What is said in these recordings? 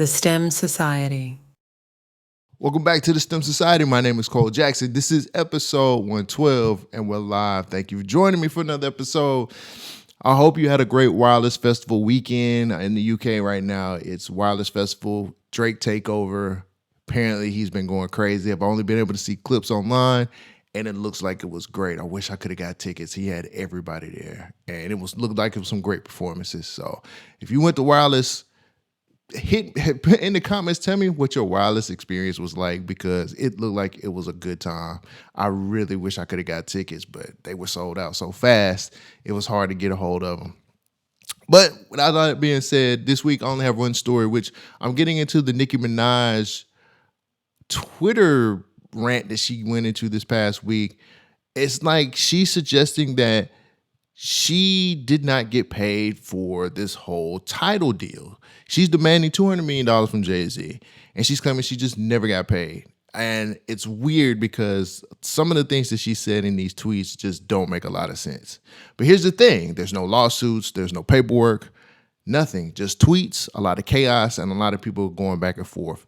The STEM Society. Welcome back to the STEM Society. My name is Cole Jackson. This is episode 112, and we're live. Thank you for joining me for another episode. I hope you had a great Wireless Festival weekend. In the UK right now, it's Wireless Festival, Drake Takeover. Apparently, he's been going crazy. I've only been able to see clips online, and it looks like it was great. I wish I could have got tickets. He had everybody there, and looked like it was some great performances. So if you went to Wireless, hit in the comments, tell me what your Wireless experience was like, because it looked like it was a good time. I really wish I could have got tickets, but they were sold out so fast, it was hard to get a hold of them. But without that being said, this week I only have one story, which I'm getting into the Nicki Minaj Twitter rant that she went into this past week. It's like she's suggesting that she did not get paid for this whole Tidal deal. She's demanding $200 million from Jay-Z, and she's claiming she just never got paid. And it's weird because some of the things that she said in these tweets just don't make a lot of sense. But here's the thing. There's no lawsuits. There's no paperwork. Nothing. Just tweets, a lot of chaos, and a lot of people going back and forth.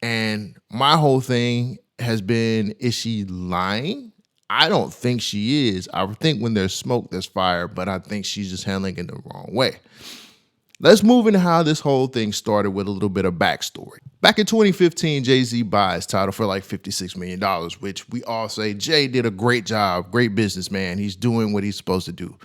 And my whole thing has been, is she lying? I don't think she is. I think when there's smoke, there's fire, but I think she's just handling it the wrong way. Let's move into how this whole thing started with a little bit of backstory. Back in 2015, Jay-Z buys Tidal for like $56 million, which we all say Jay did a great job, great businessman. He's doing what he's supposed to do.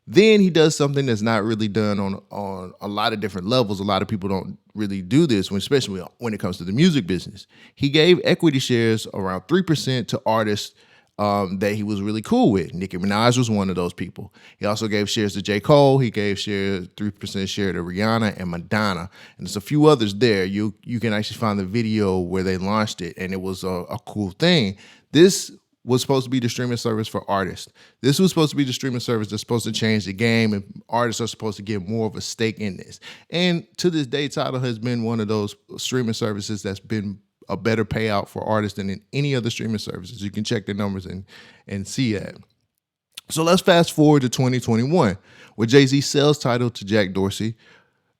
Then he does something that's not really done on a lot of different levels. A lot of people don't really do this, especially when it comes to the music business. He gave equity shares around 3% to artists that he was really cool with. Nicki Minaj was one of those people. He also gave shares to J. Cole. He gave 3% share to Rihanna and Madonna. And there's a few others there. You can actually find the video where they launched it, and it was a cool thing. This was supposed to be the streaming service for artists. This was supposed to be the streaming service that's supposed to change the game, and artists are supposed to get more of a stake in this. And to this day, Tidal has been one of those streaming services that's been a better payout for artists than in any other streaming services. You can check the numbers and see that. So let's fast forward to 2021, where Jay-Z sells Tidal to Jack Dorsey,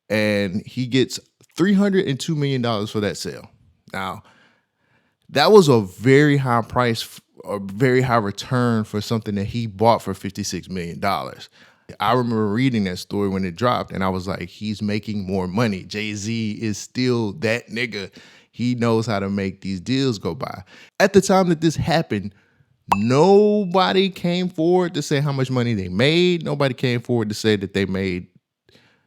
and he gets $302 million for that sale. Now, that was a very high price, a very high return for something that he bought for $56 million. I remember reading that story when it dropped, and I was like, he's making more money. Jay-Z is still that nigga. He knows how to make these deals go by. At the time that this happened, nobody came forward to say how much money they made. Nobody came forward to say that they made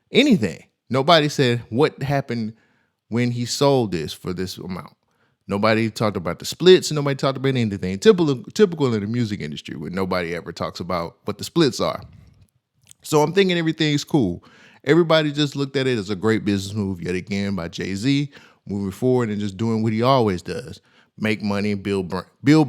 anything. Nobody said what happened when he sold this for this amount. Nobody talked about the splits, and nobody talked about anything. Typical in the music industry, where nobody ever talks about what the splits are. So I'm thinking everything's cool. Everybody just looked at it as a great business move yet again by Jay-Z, moving forward and just doing what he always does: make money, build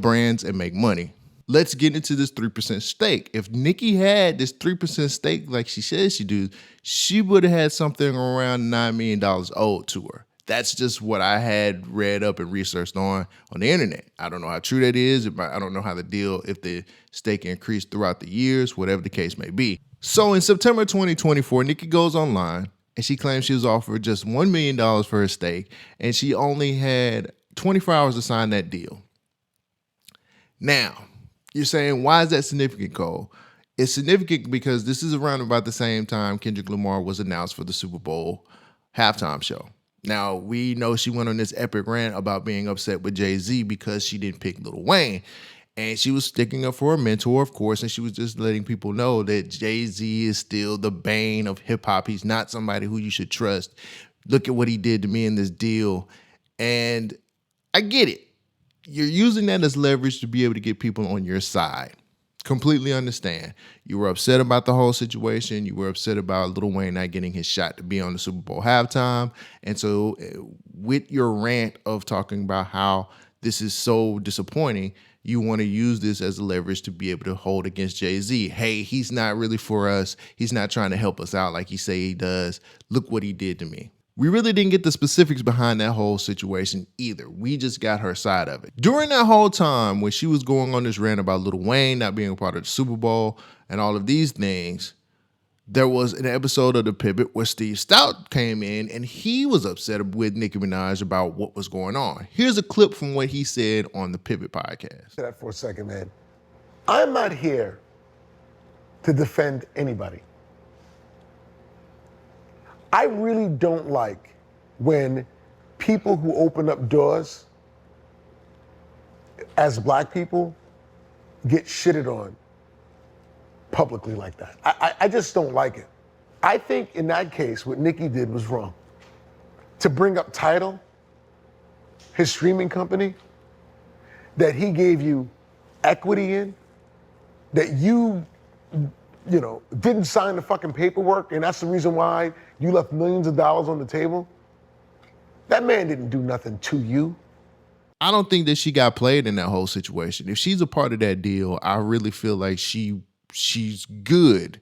brands, and make money. Let's get into this 3% stake. If Nicki had this 3% stake like she says she do, she would have had something around $9 million owed to her. That's just what I had read up and researched on the internet. I don't know how true that is. I don't know how the deal, if the stake increased throughout the years, whatever the case may be. So in September 2024, Nicki goes online, and she claims she was offered just $1 million for her stake, and she only had 24 hours to sign that deal. Now, you're saying, why is that significant, Cole? It's significant because this is around about the same time Kendrick Lamar was announced for the Super Bowl halftime show. Now, we know she went on this epic rant about being upset with Jay-Z because she didn't pick Lil Wayne. And she was sticking up for her mentor, of course, and she was just letting people know that Jay-Z is still the bane of hip-hop. He's not somebody who you should trust. Look at what he did to me in this deal. And I get it. You're using that as leverage to be able to get people on your side. Completely understand. You were upset about the whole situation. You were upset about Lil Wayne not getting his shot to be on the Super Bowl halftime. And so with your rant of talking about how this is so disappointing, you want to use this as a leverage to be able to hold against Jay-Z. Hey, he's not really for us. He's not trying to help us out like he say he does. Look what he did to me. We really didn't get the specifics behind that whole situation either. We just got her side of it. During that whole time when she was going on this rant about Lil Wayne not being a part of the Super Bowl and all of these things, there was an episode of The Pivot where Steve Stoute came in and he was upset with Nicki Minaj about what was going on. Here's a clip from what he said on The Pivot podcast. That for a second, man. I'm not here to defend anybody. I really don't like when people who open up doors as black people get shitted on publicly like that. I just don't like it. I think in that case, what Nicki did was wrong. To bring up Tidal, his streaming company, that he gave you equity in, that you didn't sign the fucking paperwork, and that's the reason why you left millions of dollars on the table. That man didn't do nothing to you. I don't think that she got played in that whole situation. If she's a part of that deal, I really feel like she's good.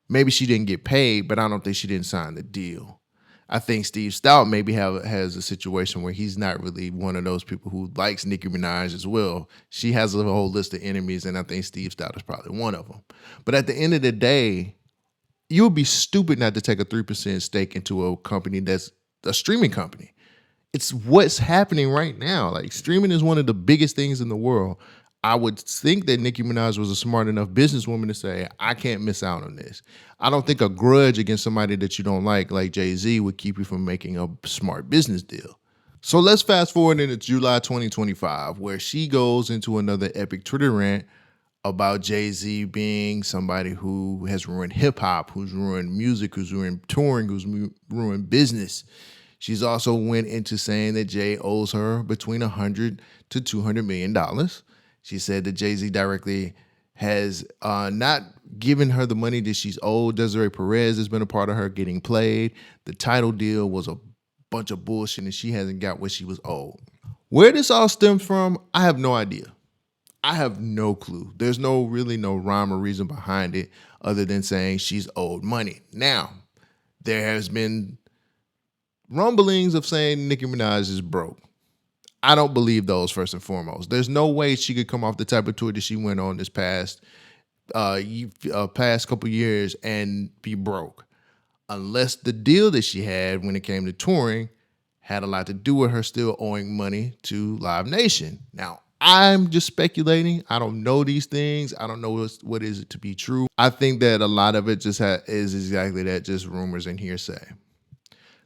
Maybe she didn't get paid, but I don't think she didn't sign the deal. I think Steve Stoute maybe has a situation where he's not really one of those people who likes Nicki Minaj as well. She has a whole list of enemies, and I think Steve Stoute is probably one of them. But at the end of the day, you would be stupid not to take a 3% stake into a company that's a streaming company. It's what's happening right now. Like, streaming is one of the biggest things in the world. I would think that Nicki Minaj was a smart enough businesswoman to say, I can't miss out on this. I don't think a grudge against somebody that you don't like Jay-Z, would keep you from making a smart business deal. So let's fast forward into July 2025, where she goes into another epic Twitter rant about Jay-Z being somebody who has ruined hip-hop, who's ruined music, who's ruined touring, who's ruined business. She's also went into saying that Jay owes her between $100 to $200 million. She said that Jay-Z directly has not given her the money that she's owed. Desiree Perez has been a part of her getting played. The Tidal deal was a bunch of bullshit and she hasn't got what she was owed. Where this all stems from, I have no idea. I have no clue. There's really no rhyme or reason behind it other than saying she's owed money. Now, there has been rumblings of saying Nicki Minaj is broke. I don't believe those, first and foremost. There's no way she could come off the type of tour that she went on this past couple years and be broke. Unless the deal that she had when it came to touring had a lot to do with her still owing money to Live Nation. Now, I'm just speculating. I don't know these things. I don't know what is it to be true. I think that a lot of it just is exactly that, just rumors and hearsay.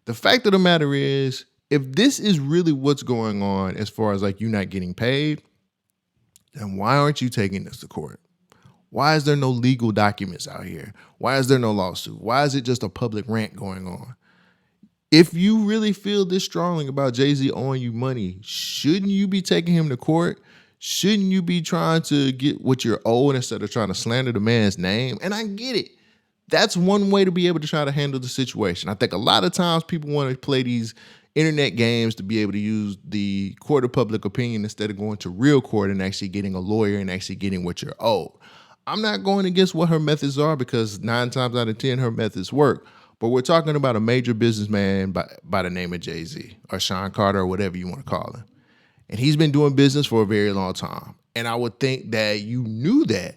The fact of the matter is, if this is really what's going on as far as like you not getting paid, then why aren't you taking this to court? Why is there no legal documents out here? Why is there no lawsuit? Why is it just a public rant going on? If you really feel this strongly about Jay-Z owing you money, shouldn't you be taking him to court? Shouldn't you be trying to get what you're owed instead of trying to slander the man's name? And I get it. That's one way to be able to try to handle the situation. I think a lot of times people want to play these internet games to be able to use the court of public opinion instead of going to real court and actually getting a lawyer and actually getting what you're owed. I'm not going against what her methods are because 9 times out of 10 her methods work. But we're talking about a major businessman by the name of Jay-Z or Sean Carter or whatever you want to call him. And he's been doing business for a very long time. And I would think that you knew that.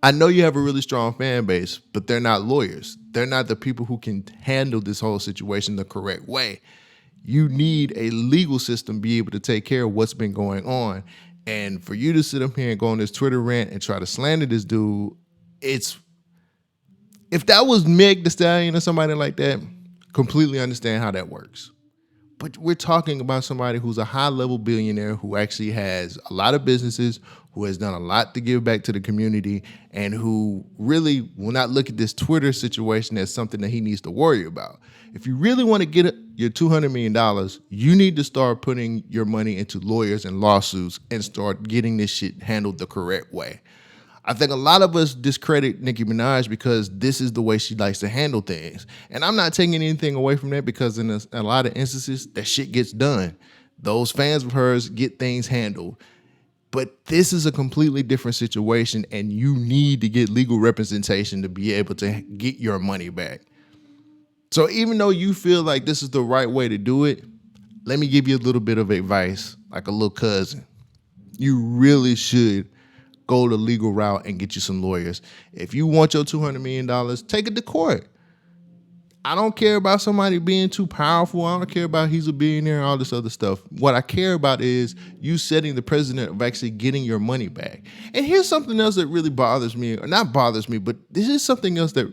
I know you have a really strong fan base, but they're not lawyers. They're not the people who can handle this whole situation the correct way. You need a legal system to be able to take care of what's been going on. And for you to sit up here and go on this Twitter rant and try to slander this dude, if that was Meg Thee Stallion or somebody like that, completely understand how that works. But we're talking about somebody who's a high-level billionaire who actually has a lot of businesses, who has done a lot to give back to the community, and who really will not look at this Twitter situation as something that he needs to worry about. If you really want to get your $200 million, you need to start putting your money into lawyers and lawsuits and start getting this shit handled the correct way. I think a lot of us discredit Nicki Minaj because this is the way she likes to handle things. And I'm not taking anything away from that because in a lot of instances, that shit gets done. Those fans of hers get things handled. But this is a completely different situation and you need to get legal representation to be able to get your money back. So even though you feel like this is the right way to do it, let me give you a little bit of advice, like a little cousin. You really should go the legal route and get you some lawyers. If you want your $200 million, take it to court. I don't care about somebody being too powerful. I don't care about he's a billionaire and all this other stuff. What I care about is you setting the precedent of actually getting your money back. And here's something else that really bothers me, or not bothers me, but here's something else that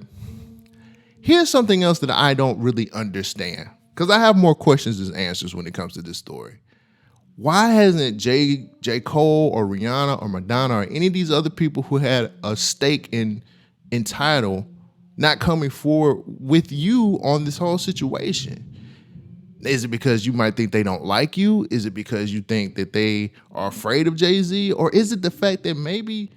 I don't really understand, because I have more questions than answers when it comes to this story. Why hasn't J. Cole or Rihanna or Madonna or any of these other people who had a stake in Tidal not coming forward with you on this whole situation? Is it because you might think they don't like you? Is it because you think that they are afraid of Jay-Z? Or is it the fact that maybe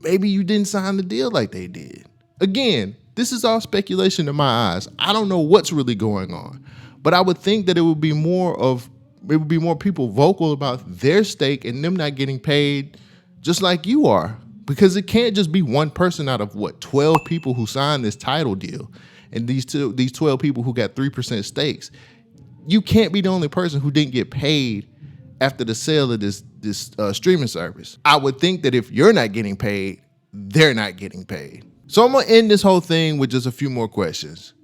you didn't sign the deal like they did? Again, this is all speculation in my eyes. I don't know what's really going on. But I would think that it would be more people vocal about their stake and them not getting paid just like you are. Because it can't just be one person out of 12 people who signed this Tidal deal, and these 12 people who got 3% stakes. You can't be the only person who didn't get paid after the sale of this streaming service. I would think that if you're not getting paid, they're not getting paid. So I'm gonna end this whole thing with just a few more questions.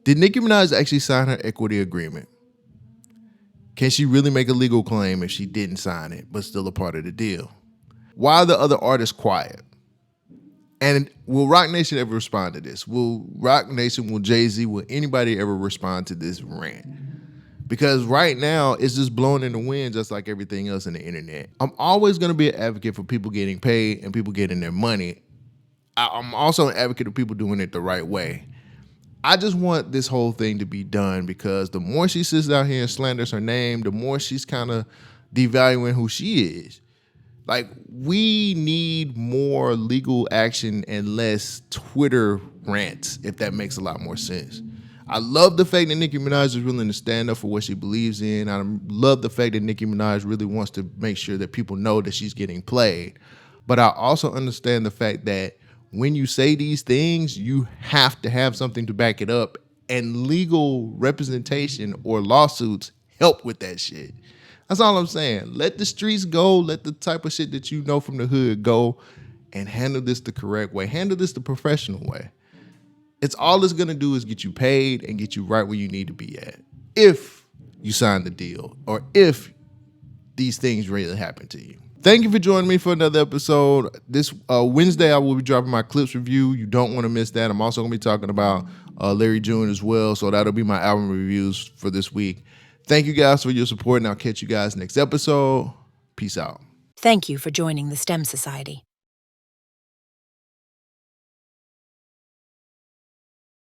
Did Nicki Minaj actually sign her equity agreement? Can she really make a legal claim if she didn't sign it, but still a part of the deal? Why are the other artists quiet? And will Roc Nation ever respond to this? Will Roc Nation, will Jay-Z, will anybody ever respond to this rant? Because right now, it's just blowing in the wind just like everything else in the internet. I'm always going to be an advocate for people getting paid and people getting their money. I'm also an advocate of people doing it the right way. I just want this whole thing to be done, because the more she sits out here and slanders her name, the more she's kind of devaluing who she is. Like, we need more legal action and less Twitter rants, if that makes a lot more sense. I love the fact that Nicki Minaj is willing to stand up for what she believes in. I love the fact that Nicki Minaj really wants to make sure that people know that she's getting played. But I also understand the fact that when you say these things, you have to have something to back it up, and legal representation or lawsuits help with that shit. That's all I'm saying. Let the streets go. Let the type of shit that you know from the hood go, and handle this the correct way. Handle this the professional way. It's all it's going to do is get you paid and get you right where you need to be at, if you sign the deal or if these things really happen to you. Thank you for joining me for another episode. This Wednesday, I will be dropping my clips review. You don't want to miss that. I'm also going to be talking about Larry June as well, so that'll be my album reviews for this week. Thank you guys for your support, and I'll catch you guys next episode. Peace out. Thank you for joining the STEM Society.